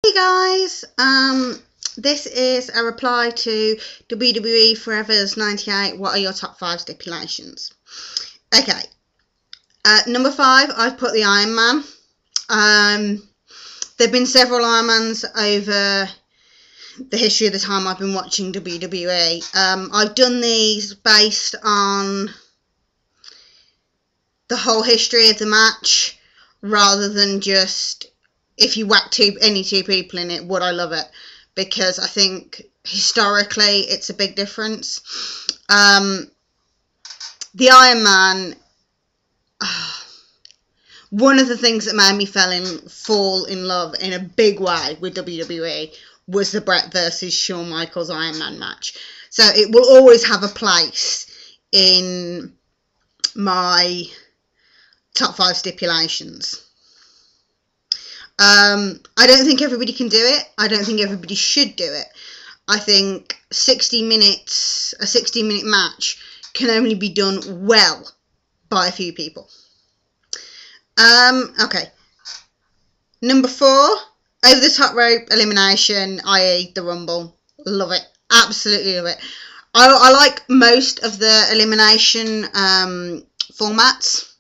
Hey guys, this is a reply to WWE Forever's 98. What are your top 5 stipulations? Okay, number 5, I've put the Iron Man. There have been several Iron Mans over the history of the time I've been watching WWE. I've done these based on the whole history of the match, rather than just if you whack any two people in it, would I love it? Because I think historically it's a big difference. The Iron Man, one of the things that made me fall in love in a big way with WWE was the Bret versus Shawn Michaels Iron Man match. So it will always have a place in my top 5 stipulations. I don't think everybody can do it. I don't think everybody should do it. I think a 60-minute match can only be done well by a few people. Okay. Number 4, over the top rope elimination, i.e. the Rumble. Love it. Absolutely love it. I like most of the elimination formats.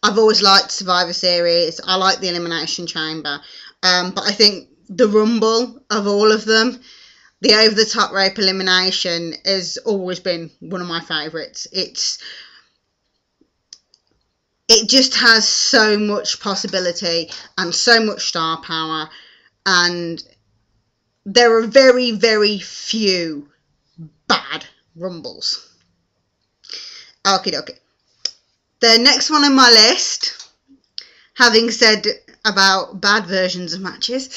I've always liked Survivor Series. I like the Elimination Chamber. But I think the Rumble, of all of them, the over-the-top rope elimination has always been one of my favourites. It just has so much possibility and so much star power. And there are very, very few bad Rumbles. Okie dokie. The next one on my list, having said about bad versions of matches,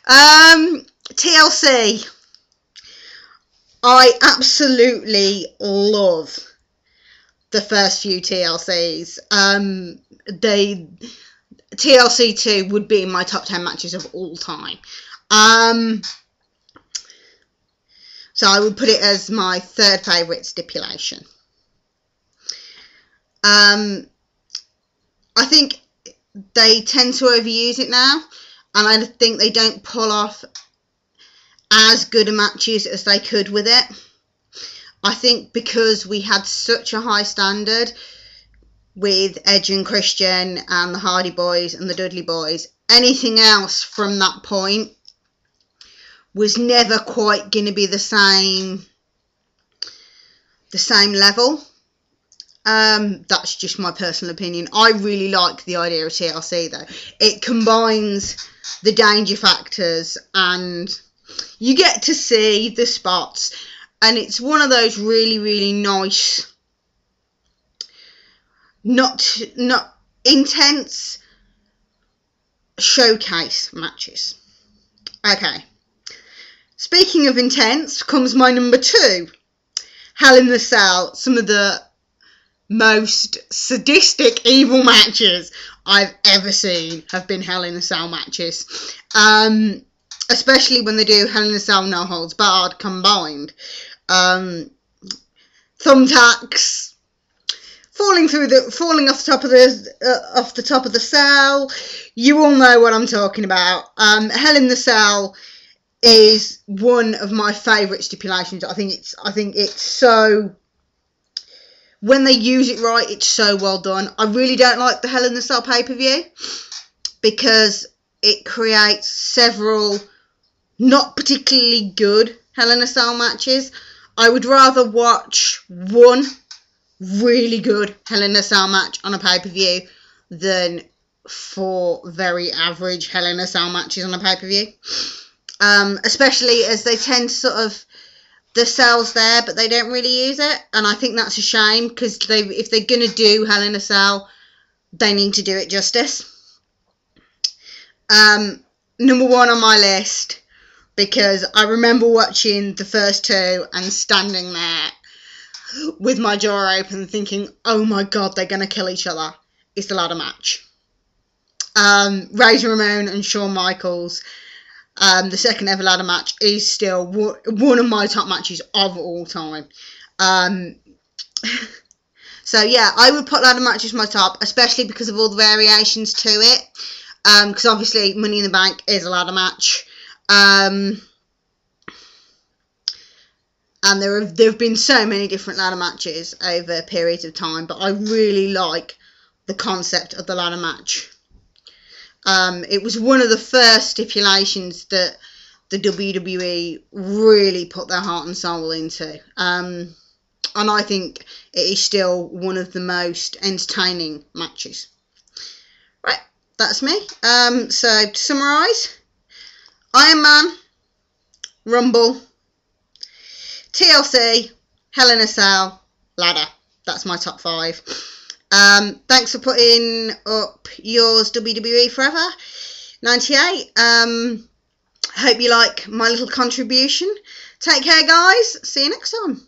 TLC. I absolutely love the first few TLCs. TLC 2 would be in my top 10 matches of all time. So I would put it as my 3rd favourite stipulation. I think they tend to overuse it now, and I think they don't pull off as good a matches as they could with it. I think because we had such a high standard with Edge and Christian and the Hardy Boys and the Dudley Boys, anything else from that point was never quite going to be the same level. That's just my personal opinion. I really like the idea of TLC though. It combines the danger factors and you get to see the spots, and it's one of those really, really nice, not intense showcase matches. Okay. Speaking of intense, comes my number 2. Hell in the Cell. Some of the most sadistic, evil matches I've ever seen have been Hell in a Cell matches. Especially when they do Hell in a Cell no holds barred combined. Thumbtacks, falling off the top of the cell. You all know what I'm talking about. Hell in the Cell is one of my favourite stipulations. I think it's so, when they use it right, it's so well done. I really don't like the Hell in the Cell pay-per-view because it creates several not particularly good Hell in a Cell matches. I would rather watch one really good Hell in a Cell match on a pay-per-view than 4 very average Hell in a Cell matches on a pay-per-view. Especially as they tend to sort of, the cell's there, but they don't really use it, and I think that's a shame, because if they're going to do Hell in a Cell, they need to do it justice. Number 1 on my list, because I remember watching the first 2 and standing there with my jaw open thinking, oh my god, they're going to kill each other, is the ladder match. Razor Ramon and Shawn Michaels. The second ever ladder match is still one of my top matches of all time. So yeah, I would put ladder matches my top, especially because of all the variations to it. Because obviously Money in the Bank is a ladder match. And there have been so many different ladder matches over periods of time, but I really like the concept of the ladder match. It was one of the first stipulations that the WWE really put their heart and soul into. And I think it is still one of the most entertaining matches. Right, that's me. So to summarise, Iron Man, Rumble, TLC, Hell in a Cell, ladder. That's my top 5. Thanks for putting up yours, WWE Forever 98. Hope you like my little contribution. Take care, guys. See you next time.